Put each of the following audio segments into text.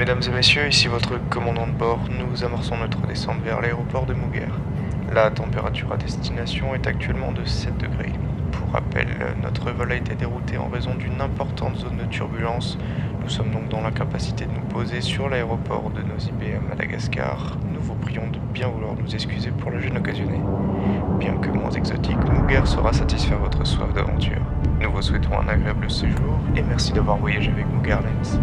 Mesdames et messieurs, ici votre commandant de bord. Nous amorçons notre descente vers l'aéroport de Muguer. La température à destination est actuellement de 7 degrés. Pour rappel, notre vol a été dérouté en raison d'une importante zone de turbulence. Nous sommes donc dans l'incapacité de nous poser sur l'aéroport de Nosy Be à Madagascar. Nous vous prions de bien vouloir nous excuser pour le gêne occasionné. Bien que moins exotique, Muguer saura satisfaire votre soif d'aventure. Nous vous souhaitons un agréable séjour et merci d'avoir voyagé avec Muguer Airlines.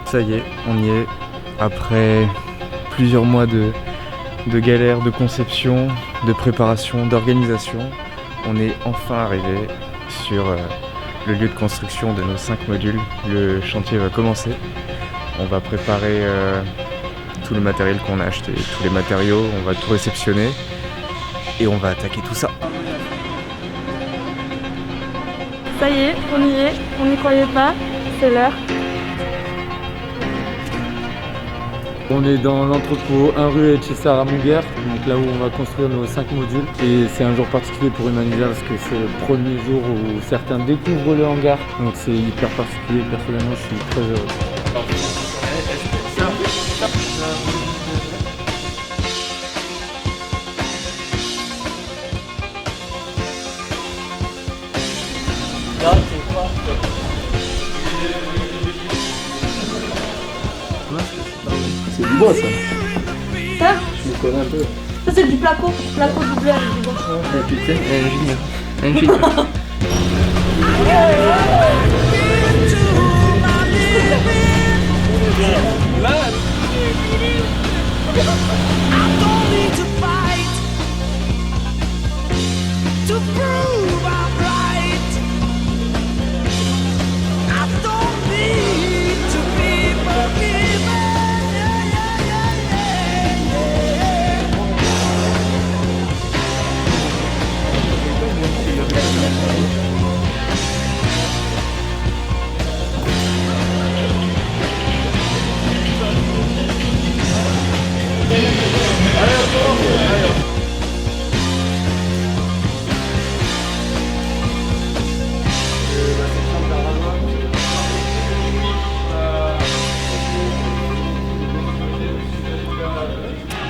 Ça y est, on y est. Après plusieurs mois de galère, de conception, de préparation, d'organisation, on est enfin arrivé sur le lieu de construction de nos 5 modules. Le chantier va commencer. On va préparer tout le matériel qu'on a acheté, tous les matériaux, on va tout réceptionner et on va attaquer tout ça. Ça y est, on n'y croyait pas, c'est l'heure. On est dans l'entrepôt 1 rue Etchissar à Muguer, donc là où on va construire nos 5 modules. Et c'est un jour particulier pour Emmanuel parce que c'est le premier jour où certains découvrent le hangar. Donc c'est hyper particulier, personnellement je suis très heureux. C'est du bois ça. Ça Je me connais un peu. Ça c'est du placo doublé avec du bois. Ah putain, ingénieur.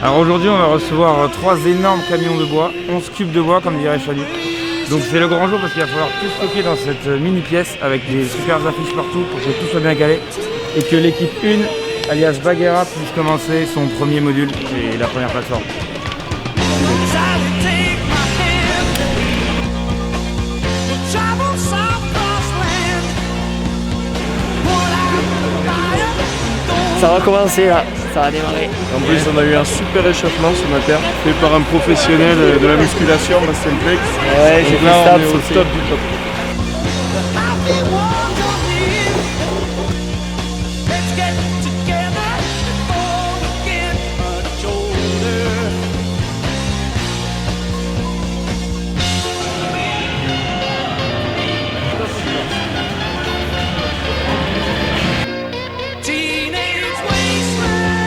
Alors aujourd'hui on va recevoir 3 énormes camions de bois, 11 cubes de bois comme dirait Chalut. Donc c'est le grand jour parce qu'il va falloir tout stocker dans cette mini pièce avec des super affiches partout pour que tout soit bien calé. Et que l'équipe 1, alias Baguera, puisse commencer son premier module et la première plateforme. Ça va commencer là, ça va démarrer. En plus on a eu un super échauffement ce matin, fait par un professionnel de la musculation, Bastien Plex. Ouais, j'ai fait là ça on est au aussi. top du top. Teenage wasteland.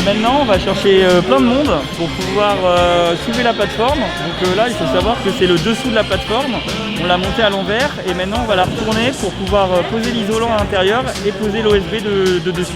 Maintenant, on va chercher plein de monde pour pouvoir soulever la plateforme. Donc là, il faut savoir que c'est le dessous de la plateforme. On l'a montée à l'envers et maintenant on va la retourner pour pouvoir poser l'isolant à l'intérieur et poser l'OSB de dessus.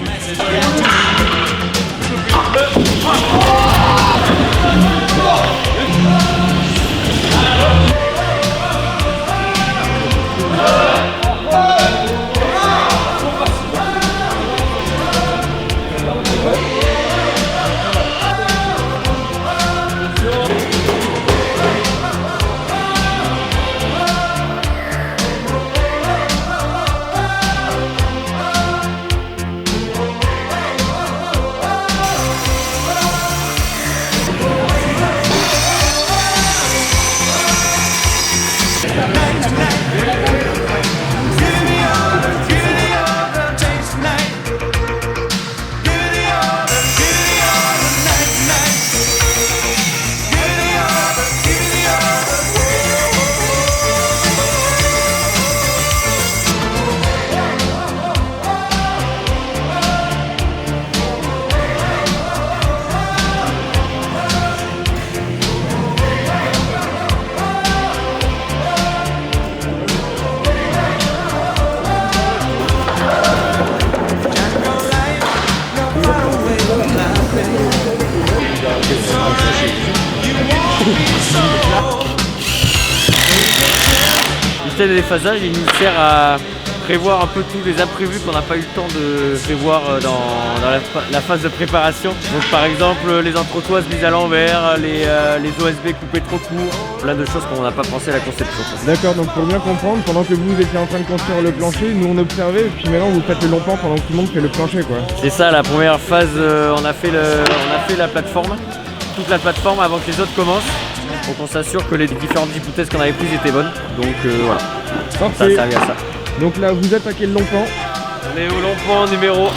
Le système de déphasage, il nous sert à prévoir un peu tous les imprévus qu'on n'a pas eu le temps de prévoir dans la phase de préparation. Donc par exemple les entretoises mises à l'envers, les OSB coupés trop court, plein de choses qu'on n'a pas pensé à la conception. D'accord, donc pour bien comprendre, pendant que vous étiez en train de construire le plancher, nous on observait et puis maintenant vous faites le long pan pendant que tout le monde fait le plancher quoi. C'est ça, la première phase, on a fait la plateforme, toute la plateforme avant que les autres commencent. Donc on s'assure que les différentes hypothèses qu'on avait prises étaient bonnes. Donc voilà, ça servait à ça. Donc là vous êtes à quel long pan? On est au long pan numéro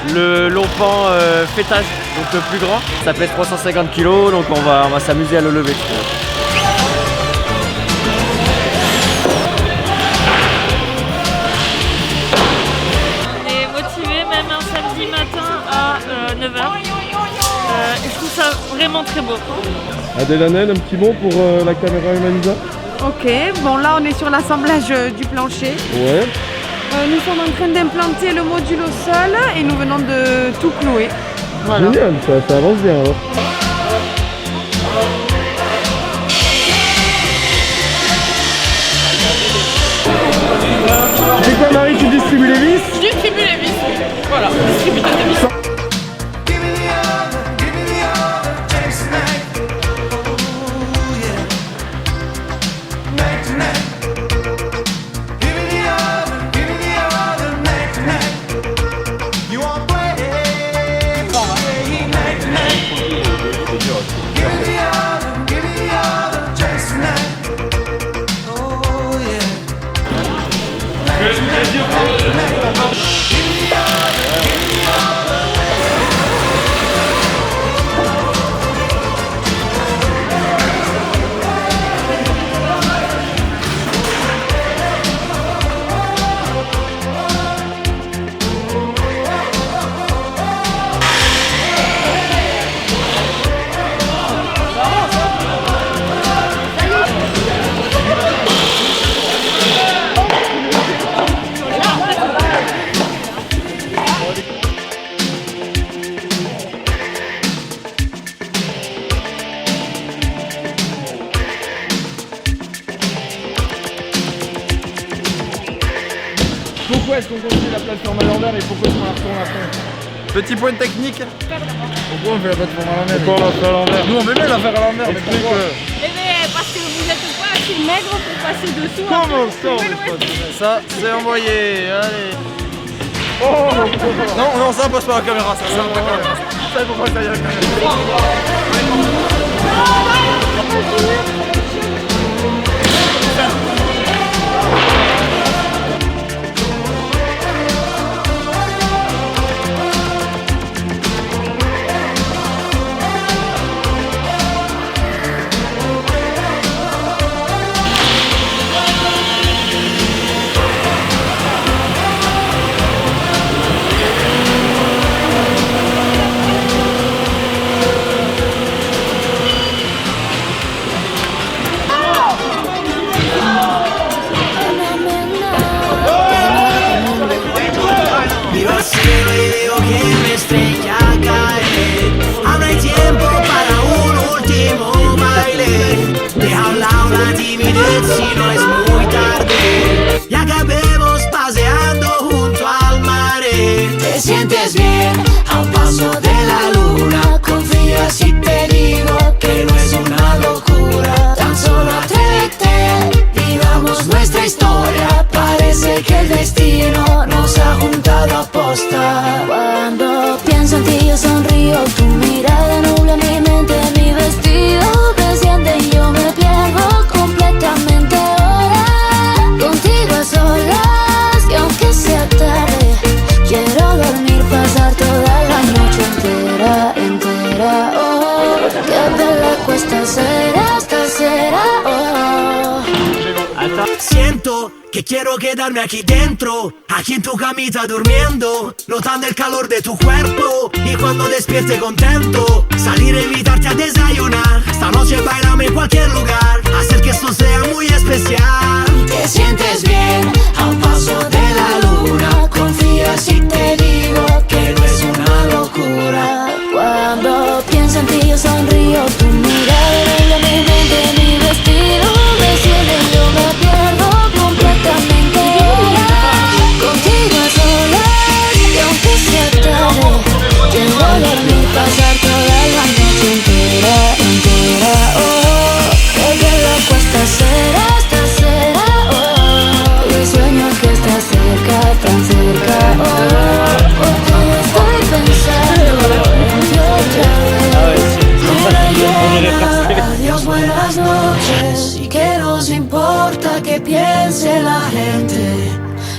1, le long pan fêtage, donc le plus grand. Ça pèse 350 kg, donc on va s'amuser à le lever. On est motivé même un samedi matin à 9h. Je trouve ça vraiment très beau. Adèle-Annelle, un petit mot pour la caméra Humanisa? Ok, bon là on est sur l'assemblage du plancher. Ouais. Nous sommes en train d'implanter le module au sol et nous venons de tout clouer. Voilà. Génial, ça avance bien alors. C'est quoi Marie, tu distribues les vis? Je distribue les vis. Voilà, distributeur de vis. Pourquoi est-ce qu'on construit la plateforme à l'envers et pourquoi est-ce qu'on la retourne après? Petit point technique. Pourquoi on fait la plateforme à l'envers? Pourquoi on la fait à l'envers? Nous on veut bien la faire à l'envers, mais pourquoi? Eh bien, parce que vous n'êtes pas assez maigre pour passer dessous. Comment ça, c'est envoyé, allez. Oh non, ça passe pas à la caméra, ça passe pas à la caméra. Ça, il faut pas que ça aille à la caméra. entera, oh, qué bella questa sera, oh. Siento que quiero quedarme aquí dentro, aquí en tu camita durmiendo, notando el calor de tu cuerpo y cuando despierte contento, salir a invitarte a desayunar. Esta noche bailame en cualquier lugar, hacer que esto sea muy especial. Te sientes bien a un paso de la luna, confía si te digo que no es una locura. Cuando pienso en ti yo sonrío, tu mirada baila mi mente, mi vestido me cielo, yo me pierdo completamente ahora. Contigo a solas y aunque sea tarde, quiero dormir, pasar toda la noche entera, oh. Qué loco esta sera, oh. Y sueño que estás cerca, tan cerca, oh. Porque estoy pensando en ti otra vez. Adiós, buenas noches. Y que nos importa que piense la gente.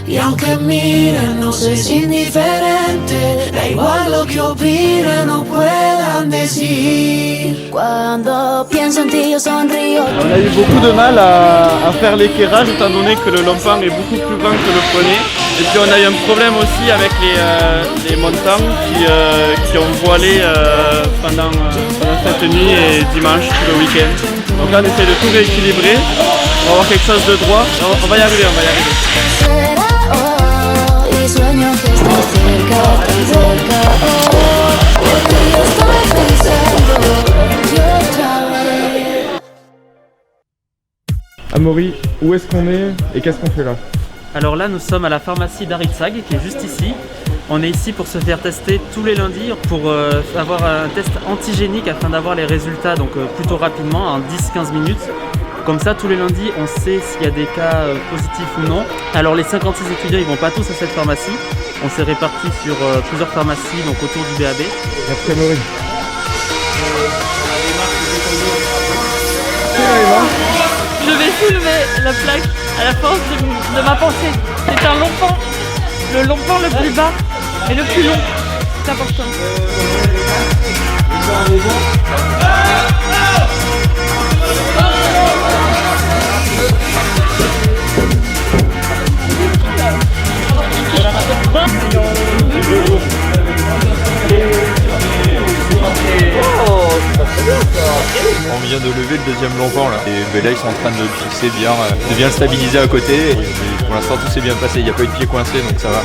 Y aunque miren, no es indiferente. Da igual lo que opinen o puedan decir. Cuando pienso en ti, yo sonrío. On a eu beaucoup de mal à faire l'équerrage étant donné que le Lompang est beaucoup plus grand que le poney. Et puis on a eu un problème aussi avec les montants qui ont voilé pendant cette nuit et dimanche, tout le week-end. Donc là on essaie de tout rééquilibrer, on va avoir quelque chose de droit. On va y arriver, Y sueño que estás cerca, tan cerca, oh. Porque yo estoy pensando en ti otra vez. Amaury, où est-ce qu'on est et qu'est-ce qu'on fait là? Alors là, nous sommes à la pharmacie d'Aritsag qui est juste ici. On est ici pour se faire tester tous les lundis pour avoir un test antigénique afin d'avoir les résultats donc plutôt rapidement, en 10-15 minutes. Comme ça, tous les lundis, on sait s'il y a des cas positifs ou non. Alors les 56 étudiants, ils vont pas tous à cette pharmacie. On s'est répartis sur plusieurs pharmacies donc autour du BAB. Après Amaury. Je vais soulever la plaque à la force de ma pensée. C'est un Lompang, le Lompang le plus bas et le plus long. C'est important. On vient de lever le deuxième Lompang là. Et là ils sont en train de le fixer bien, de bien le stabiliser à côté. Et pour l'instant tout s'est bien passé, il n'y a pas eu de pied coincé donc ça va.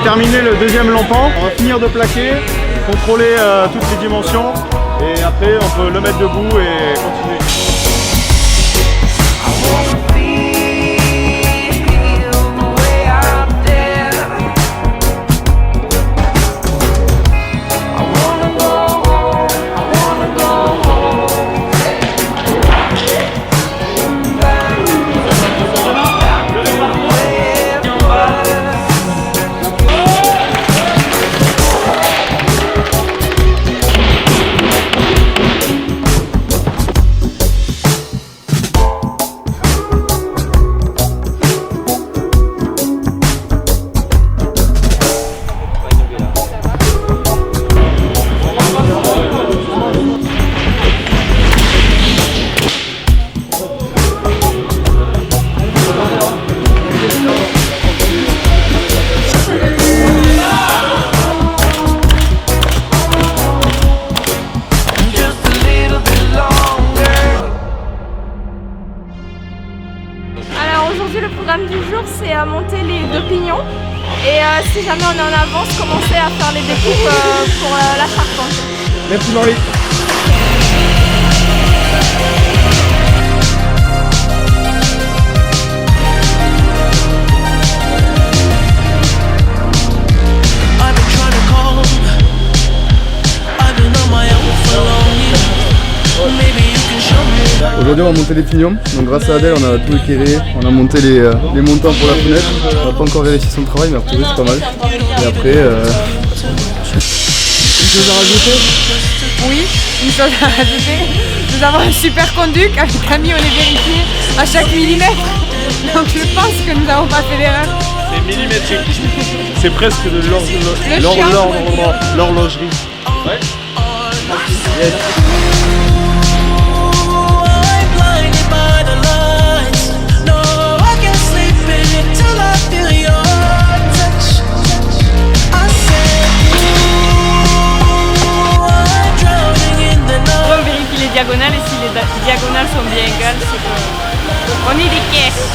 terminé le deuxième lampant. On va finir de plaquer, contrôler toutes les dimensions et après on peut le mettre debout et continuer. Aujourd'hui, le programme du jour, c'est à monter les 2 pignons et si jamais on est en avance, commencer à faire les découpes pour la charpente. Merci Marley. Aujourd'hui on va monter les pignons, donc grâce à Adèle on a tout éclairé, on a monté les montants pour la fenêtre. On n'a pas encore vérifié son travail mais a priori c'est pas mal. Et après... Une chose à rajouter? Oui, une chose à rajouter. Nous avons un super conduc, avec Camille on est vérifié à chaque millimètre. Donc je pense que nous n'avons pas fait d'erreur. C'est millimétrique. C'est presque de l'horlogerie. Ouais. Yes. Diagonales et si les diagonales sont bien égales, c'est qu'on est des caisses.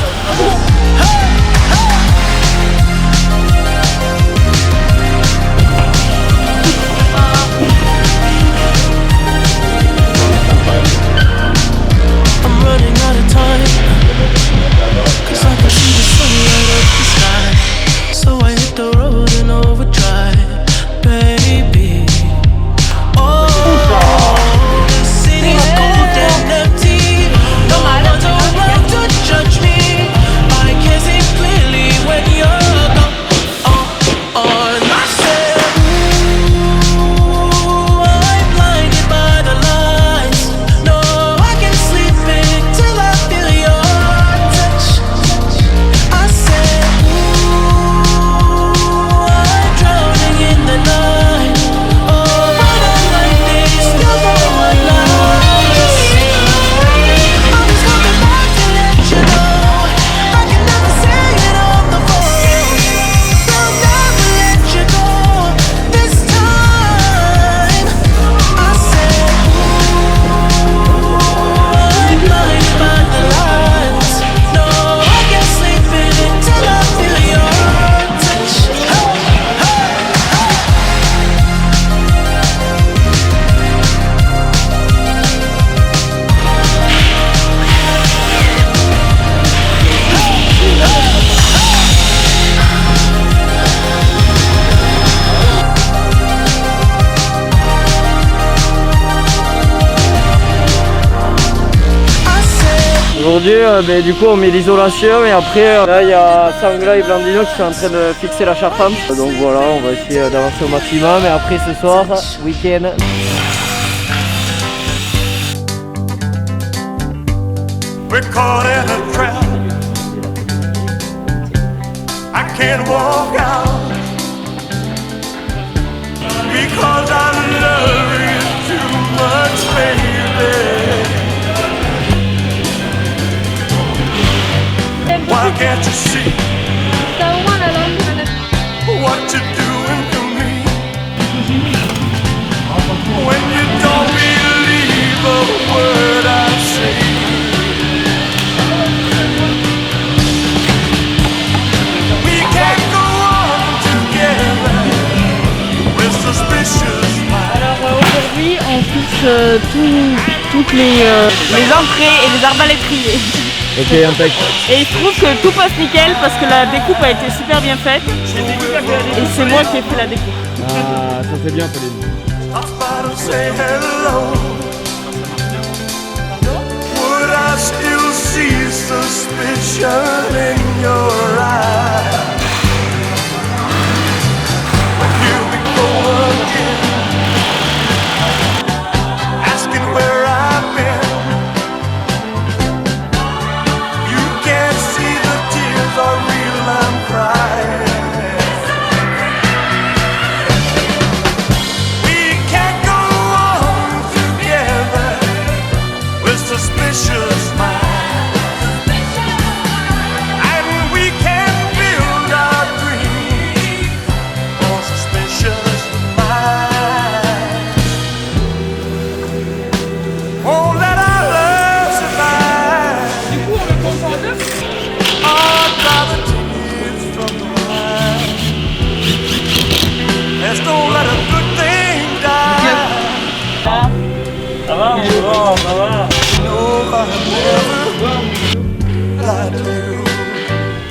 Aujourd'hui, du coup, on met l'isolation et après, là, il y a Sangla et Blandino qui sont en train de fixer la charpente. Donc voilà, on va essayer d'avancer au maximum et après ce soir, week-end. We're caught in a trap. I can't walk out because I love you too much, baby. Why can't you see what you're doing to me? When you don't believe a word I say. We can't go on together. toutes les entrées et les arbalétriers. Ok, impec. Et il se trouve que tout passe nickel parce que la découpe a été super bien faite. Et c'est moi qui ai fait la découpe. Ah, ça c'est bien, Pauline.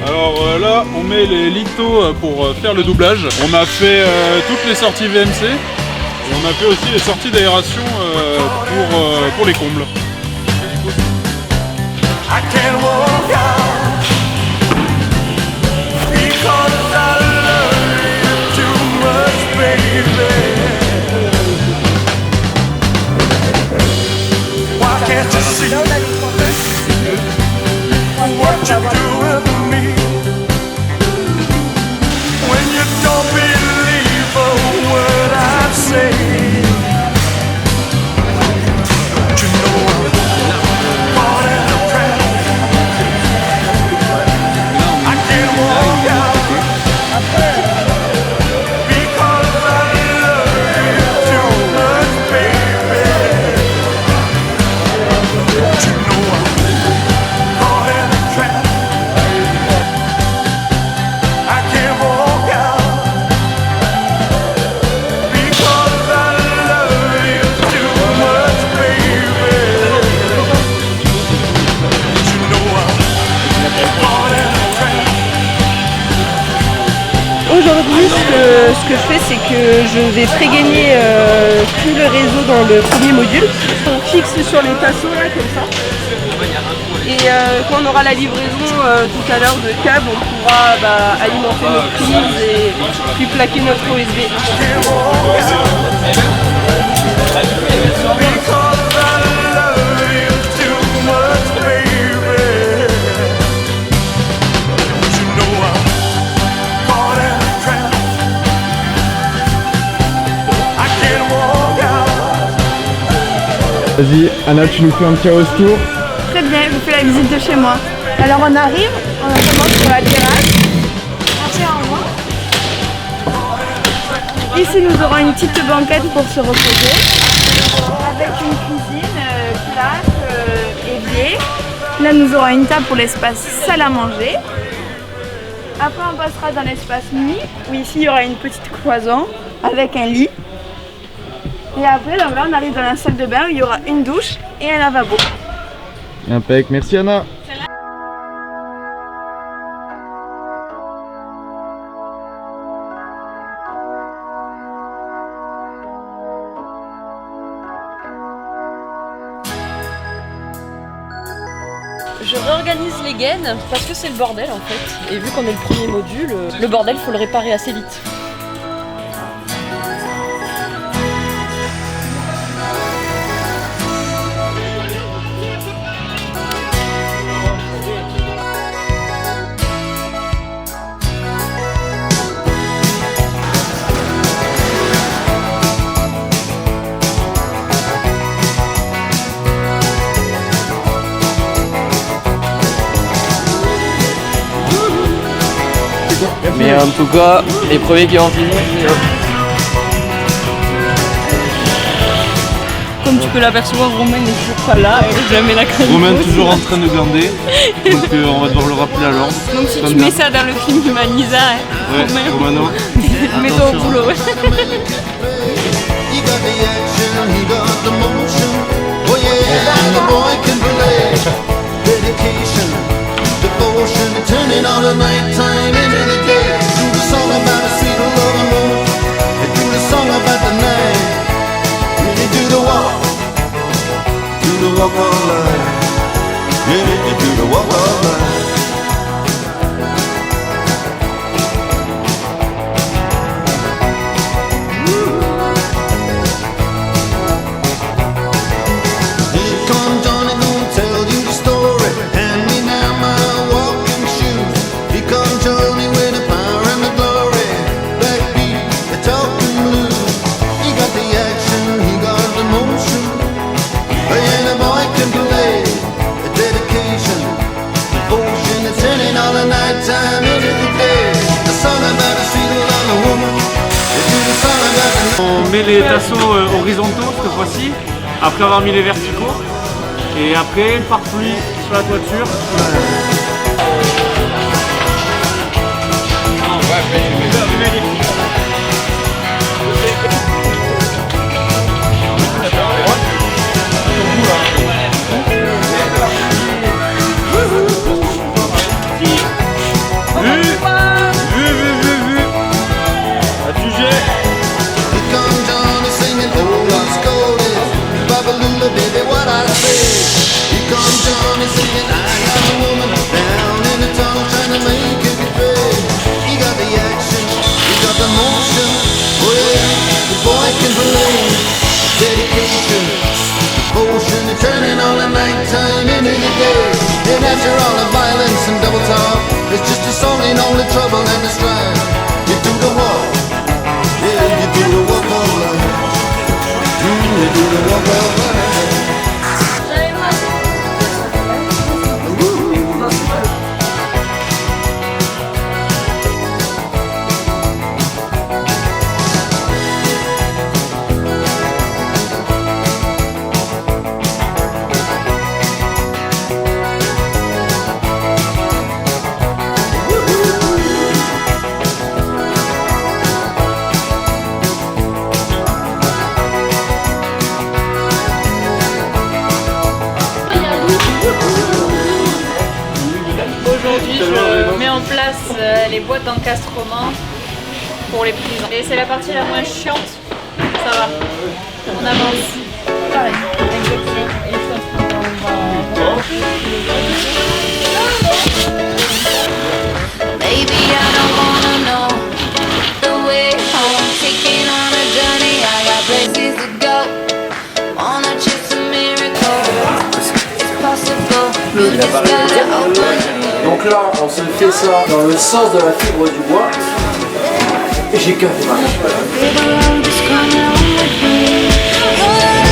Alors là, on met les lithos pour faire le doublage. On a fait toutes les sorties VMC et on a fait aussi les sorties d'aération pour les combles. Aujourd'hui, ce que je fais, c'est que je vais pré-gagner tout le réseau dans le premier module. On fixe sur les tasseaux là, comme ça. Et quand on aura la livraison tout à l'heure de câbles, on pourra alimenter nos prises et puis plaquer notre OSB. Vas-y, Anna, tu nous fais un petit rose tour. Très bien, je vous fais la visite de chez moi. Alors on arrive, on commence sur la terrasse. Ici nous aurons une petite banquette pour se reposer. Avec une cuisine, plate, évier. Là nous aurons une table pour l'espace salle à manger. Après on passera dans l'espace nuit, où ici il y aura une petite cloison avec un lit. Et après, donc là, on arrive dans la salle de bain où il y aura une douche et un lavabo. Impec, merci Anna. Je réorganise les gaines parce que c'est le bordel en fait. Et vu qu'on est le premier module, le bordel, faut le réparer assez vite. Mais en tout cas, les premiers qui ont fini. Comme tu peux l'apercevoir, Romain n'est toujours pas là, jamais la crème. Romain toujours en train de glander, donc on va devoir le rappeler à l'ordre. Donc si tu mets ça dans le film de Manisa, ouais, Romano, mets-toi au boulot. turning all the nighttime into the day. Do the song about a sweet loving woman, and do the song about the night. You do the walk of life. Yeah, you do the walk of life. On met les tasseaux horizontaux cette fois-ci, après avoir mis les verticaux, et après le pare-pluie sur la toiture. Baby, what I say? Here comes Johnny singing, I got a woman down in the tunnel trying to make it pay. He got the action, he got the motion. Oh yeah, the boy can play. Dedication, devotion, and turning all the nighttime into the day. And after all the violence and double talk, it's just a song ain't all the trouble and the strife. You do the walk, yeah, you do the walk of life. You do the walk of life. Aujourd'hui, je mets en place les boîtes d'encastrement pour les prisons. Et c'est la partie la moins chiante. Ça va. On avance. Pareil. Baby, I don't wanna know the way home. Taking on a journey, I got places to go. Wanna chase a miracle. It's possible. You just gotta open. Donc là, on se fait ça dans le sens de la fibre du bois. Et j'ai qu'à faire.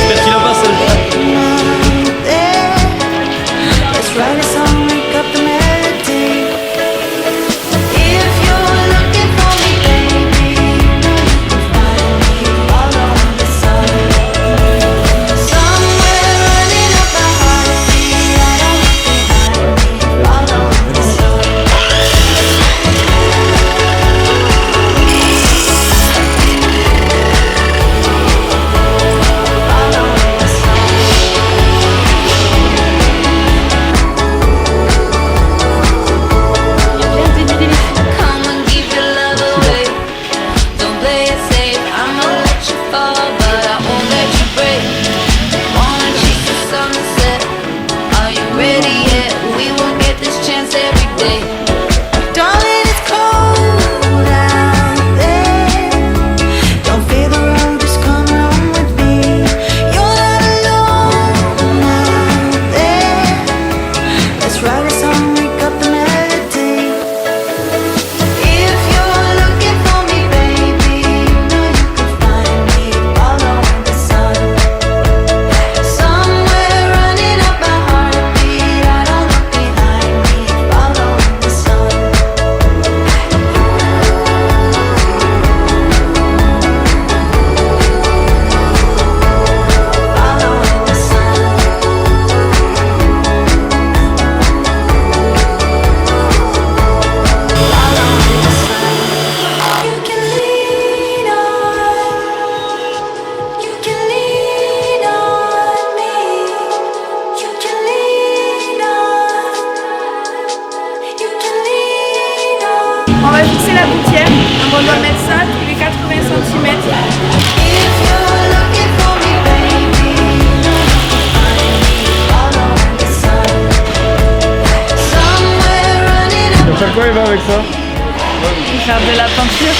J'espère qu'il en passe celle-là. on doit mettre ça tous les 80 cm. Pour faire quoi il va avec ça? Faire de la peinture.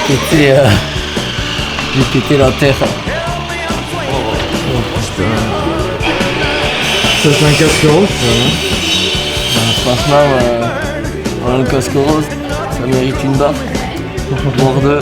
Qu'est-ce qu'il y a? J'ai pété la terre. Oh putain. Ça c'est un casque rose ça, hein? Franchement, le casque rose, ça mérite une barre. Voire deux.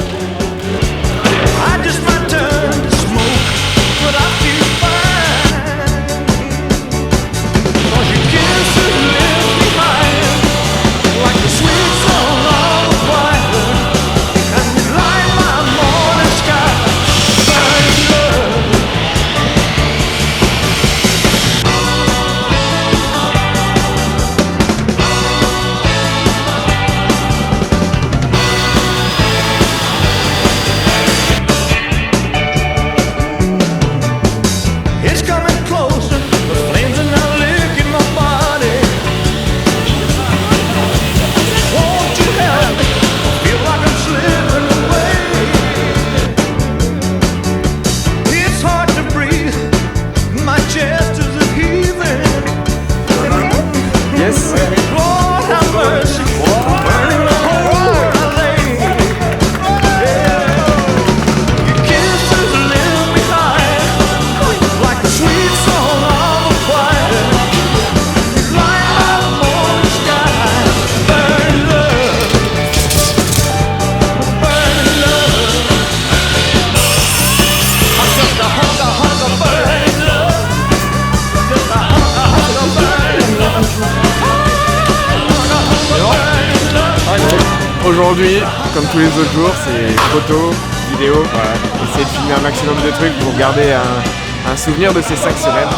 Aujourd'hui, comme tous les autres jours, c'est photos, vidéos, voilà. Essayer de filmer un maximum de trucs pour garder un souvenir de ces 5 semaines.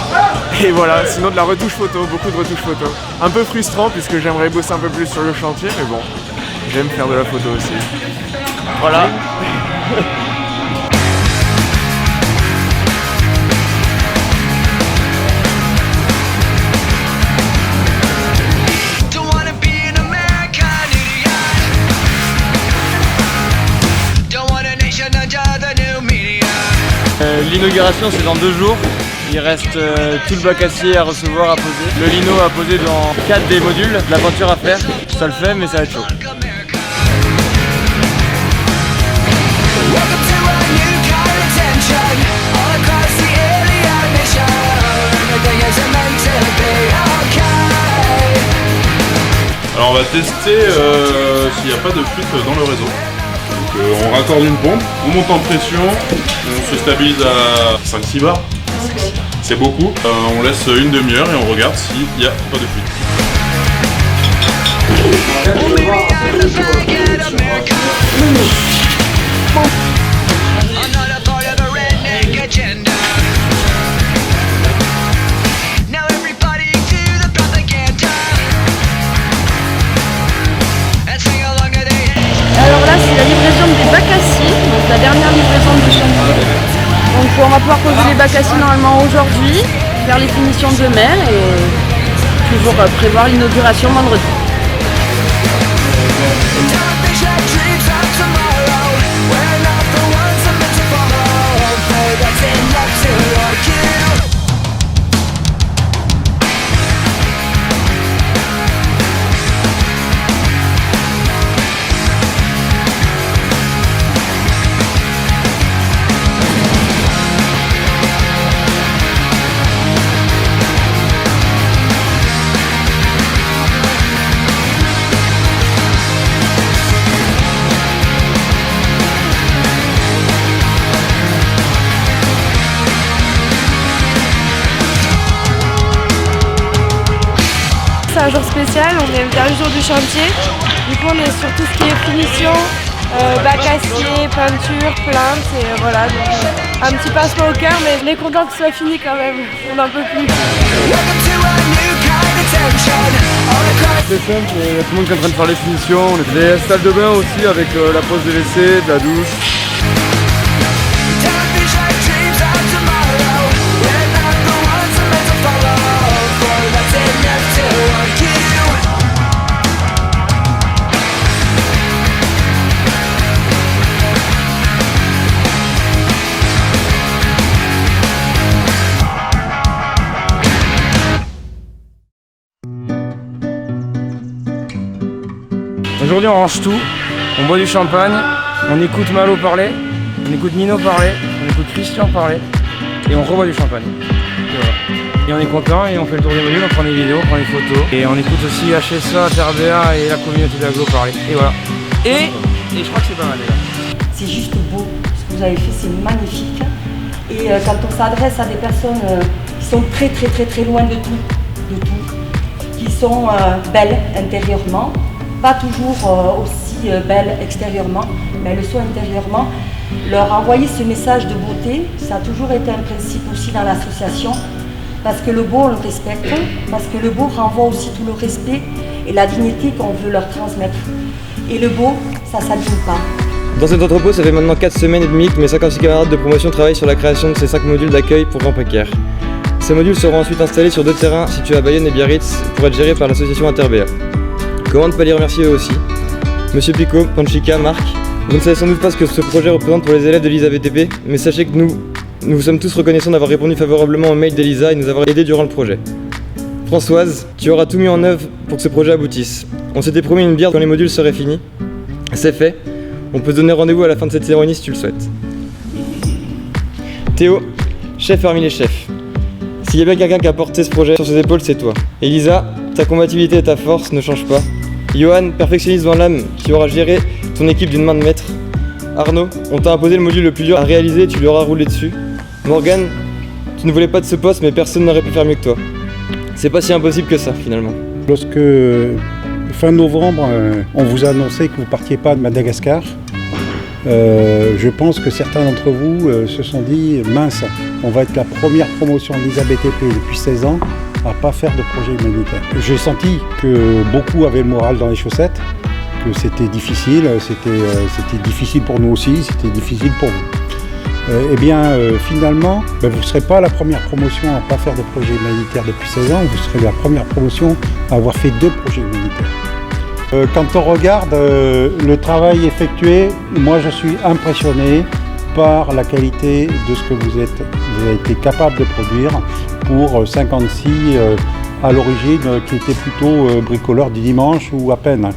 Et voilà, sinon de la retouche photo, beaucoup de retouches photo. Un peu frustrant puisque j'aimerais bosser un peu plus sur le chantier, mais bon, j'aime faire de la photo aussi. Voilà. L'inauguration c'est dans 2 jours, il reste tout le bac acier à recevoir, à poser. Le lino à poser dans 4 des modules, de la peinture à faire, ça le fait mais ça va être chaud. Alors on va tester s'il n'y a pas de fuite dans le réseau. Donc, on raccorde une pompe, on monte en pression, on se stabilise à 5-6 bars. C'est beaucoup. On laisse une demi-heure et on regarde s'il n'y a pas de fuite. Alors là, c'est la livraison des bacs acier, donc la dernière livraison du chantier. Donc on va pouvoir poser les bacs acier normalement aujourd'hui, faire les finitions demain et toujours prévoir l'inauguration vendredi. C'est un jour spécial, on est le dernier jour du chantier. Du coup on est sur tout ce qui est finition, bac acier, peinture, plainte et voilà. Donc, un petit passement au cœur, mais on est content que ce soit fini quand même, on n'en peut plus. C'est simple, il y a tout le monde qui est en train de faire les finitions, on est des salles de bain aussi avec la pose de WC, de la douche. Aujourd'hui on range tout, on boit du champagne, on écoute Malo parler, on écoute Nino parler, on écoute Christian parler et on reboit du champagne. Et, voilà. Et on est content et on fait le tour des modules, on prend des vidéos, on prend des photos et on écoute aussi HSA, TRBA et la communauté d'Aglo parler. Et voilà. Et je crois que c'est pas mal déjà. C'est juste beau, ce que vous avez fait c'est magnifique. Et quand on s'adresse à des personnes qui sont très loin de tout, qui sont belles intérieurement, pas toujours aussi belles extérieurement, mais elles le sont intérieurement. Leur envoyer ce message de beauté, ça a toujours été un principe aussi dans l'association, parce que le beau on le respecte, parce que le beau renvoie aussi tout le respect et la dignité qu'on veut leur transmettre. Et le beau, ça s'abîme pas. Dans cet entrepôt, ça fait maintenant 4 semaines et demie que mes 56 camarades de promotion travaillent sur la création de ces 5 modules d'accueil pour gens précaires. Ces modules seront ensuite installés sur 2 terrains situés à Bayonne et Biarritz pour être gérés par l'association InterBA. Comment ne pas les remercier eux aussi? Monsieur Picot, Panchika, Marc, vous ne savez sans doute pas ce que ce projet représente pour les élèves de l'ISA VTP, mais sachez que nous sommes tous reconnaissants d'avoir répondu favorablement au mail d'Elisa et nous avoir aidés durant le projet. Françoise, tu auras tout mis en œuvre pour que ce projet aboutisse. On s'était promis une bière quand les modules seraient finis. C'est fait. On peut se donner rendez-vous à la fin de cette cérémonie si tu le souhaites. Théo, chef parmi les chefs. S'il y a bien quelqu'un qui a porté ce projet sur ses épaules, c'est toi. Elisa, ta combativité et ta force ne changent pas. Johan, perfectionniste dans l'âme, qui aura géré ton équipe d'une main de maître. Arnaud, on t'a imposé le module le plus dur à réaliser et tu lui auras roulé dessus. Morgane, tu ne voulais pas de ce poste mais personne n'aurait pu faire mieux que toi. C'est pas si impossible que ça finalement. Lorsque fin novembre, on vous a annoncé que vous ne partiez pas de Madagascar, je pense que certains d'entre vous se sont dit mince, on va être la première promotion de l'ISA BTP depuis 16 ans à pas faire de projet humanitaire. J'ai senti que beaucoup avaient le moral dans les chaussettes, que c'était difficile pour nous aussi, c'était difficile pour vous. Finalement, vous ne serez pas la première promotion à ne pas faire de projet humanitaire depuis 16 ans, vous serez la première promotion à avoir fait 2 projets humanitaires. Quand on regarde le travail effectué, moi je suis impressionné par la qualité de ce que vous avez été capable de produire pour 56 à l'origine qui étaient plutôt bricoleurs du dimanche ou à peine.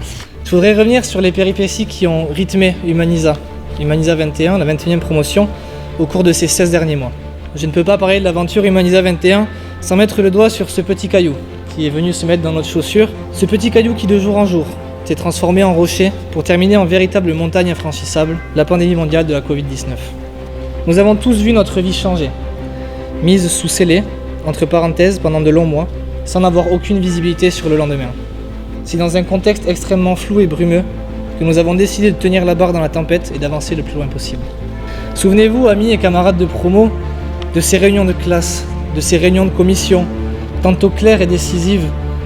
Je voudrais revenir sur les péripéties qui ont rythmé Humanisa 21, la 21e promotion, au cours de ces 16 derniers mois. Je ne peux pas parler de l'aventure Humanisa 21 sans mettre le doigt sur ce petit caillou qui est venu se mettre dans notre chaussure. Ce petit caillou qui de jour en jour s'est transformé en rocher pour terminer en véritable montagne infranchissable, la pandémie mondiale de la Covid-19. Nous avons tous vu notre vie changer, mise sous scellé, entre parenthèses pendant de longs mois, sans avoir aucune visibilité sur le lendemain. C'est dans un contexte extrêmement flou et brumeux que nous avons décidé de tenir la barre dans la tempête et d'avancer le plus loin possible. Souvenez-vous, amis et camarades de promo, de ces réunions de classe, de ces réunions de commission, tantôt claires et décisives,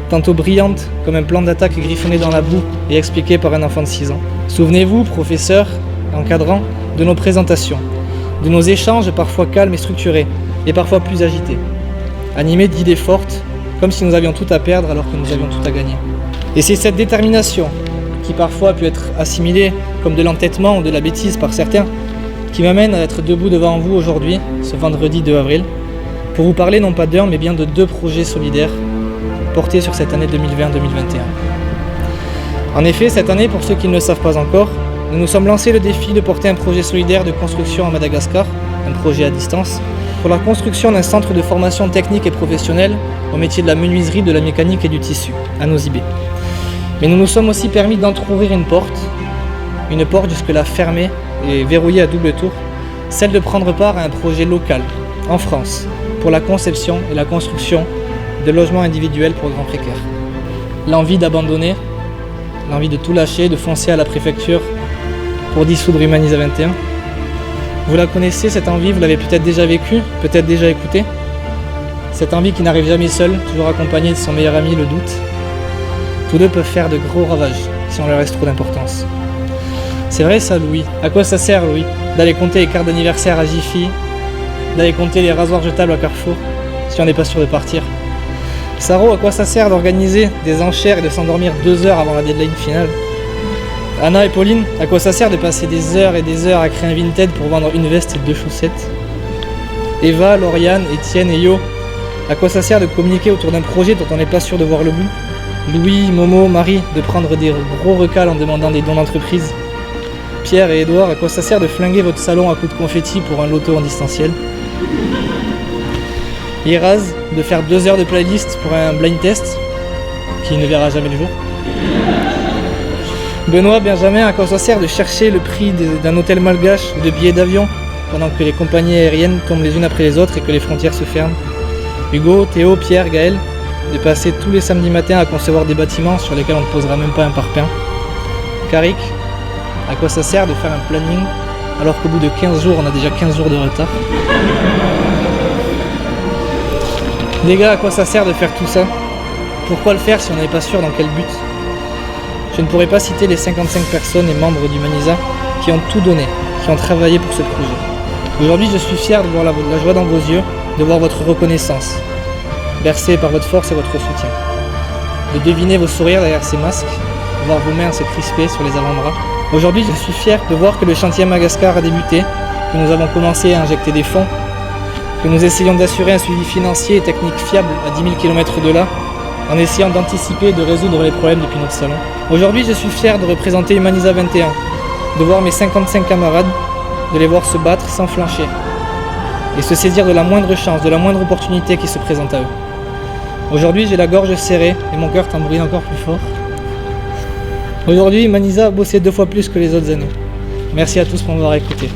tantôt brillantes comme un plan d'attaque griffonné dans la boue et expliqué par un enfant de 6 ans. Souvenez-vous, professeurs, encadrants, de nos présentations, de nos échanges parfois calmes et structurés, et parfois plus agités. animés d'idées fortes, comme si nous avions tout à perdre alors que nous avions tout à gagner. Et c'est cette détermination, qui parfois a pu être assimilée comme de l'entêtement ou de la bêtise par certains, qui m'amène à être debout devant vous aujourd'hui, ce vendredi 2 avril, pour vous parler non pas d'un, mais bien de 2 projets solidaires portés sur cette année 2020-2021. En effet, cette année, pour ceux qui ne le savent pas encore, nous nous sommes lancés le défi de porter un projet solidaire de construction à Madagascar, un projet à distance, pour la construction d'un centre de formation technique et professionnelle au métier de la menuiserie, de la mécanique et du tissu, à Nosy Be. Mais nous nous sommes aussi permis d'entrouvrir une porte jusque-là fermée et verrouillée à double tour, celle de prendre part à un projet local, en France, pour la conception et la construction de logements individuels pour grands précaires. L'envie d'abandonner, l'envie de tout lâcher, de foncer à la préfecture pour dissoudre Humanisa 21. Vous la connaissez, cette envie, vous l'avez peut-être déjà vécue, peut-être déjà écoutée. Cette envie qui n'arrive jamais seule, toujours accompagnée de son meilleur ami, le doute. Tous deux peuvent faire de gros ravages si on leur laisse trop d'importance. C'est vrai ça, Louis. À quoi ça sert, Louis, d'aller compter les cartes d'anniversaire à Jiffy, d'aller compter les rasoirs jetables à Carrefour, si on n'est pas sûr de partir? Saro, à quoi ça sert d'organiser des enchères et de s'endormir 2 heures avant la deadline finale? Anna et Pauline, à quoi ça sert de passer des heures et des heures à créer un Vinted pour vendre une veste et 2 chaussettes? Eva, Lauriane, Étienne et Yo, à quoi ça sert de communiquer autour d'un projet dont on n'est pas sûr de voir le bout? Louis, Momo, Marie, de prendre des gros recals en demandant des dons d'entreprise? Pierre et Édouard, à quoi ça sert de flinguer votre salon à coups de confetti pour un loto en distanciel? Iraz, de faire 2 heures de playlist pour un blind test qui ne verra jamais le jour. Benoît, Benjamin, à quoi ça sert de chercher le prix d'un hôtel malgache ou de billets d'avion pendant que les compagnies aériennes tombent les unes après les autres et que les frontières se ferment? Hugo, Théo, Pierre, Gaël, de passer tous les samedis matins à concevoir des bâtiments sur lesquels on ne posera même pas un parpaing. Karik, à quoi ça sert de faire un planning alors qu'au bout de 15 jours, on a déjà 15 jours de retard? Les gars, à quoi ça sert de faire tout ça? Pourquoi le faire si on n'est pas sûr dans quel but? Je ne pourrais pas citer les 55 personnes et membres d'Humanisa qui ont tout donné, qui ont travaillé pour ce projet. Aujourd'hui, je suis fier de voir la joie dans vos yeux, de voir votre reconnaissance, bercée par votre force et votre soutien, de deviner vos sourires derrière ces masques, de voir vos mains se crisper sur les avant-bras. Aujourd'hui, je suis fier de voir que le chantier Madagascar a débuté, que nous avons commencé à injecter des fonds, que nous essayons d'assurer un suivi financier et technique fiable à 10 000 km de là, en essayant d'anticiper et de résoudre les problèmes depuis notre salon. Aujourd'hui, je suis fier de représenter Humanisa 21, de voir mes 55 camarades, de les voir se battre sans flancher, et se saisir de la moindre chance, de la moindre opportunité qui se présente à eux. Aujourd'hui, j'ai la gorge serrée et mon cœur tambourine encore plus fort. Aujourd'hui, Humanisa a bossé 2 fois plus que les autres années. Merci à tous pour m'avoir écouté.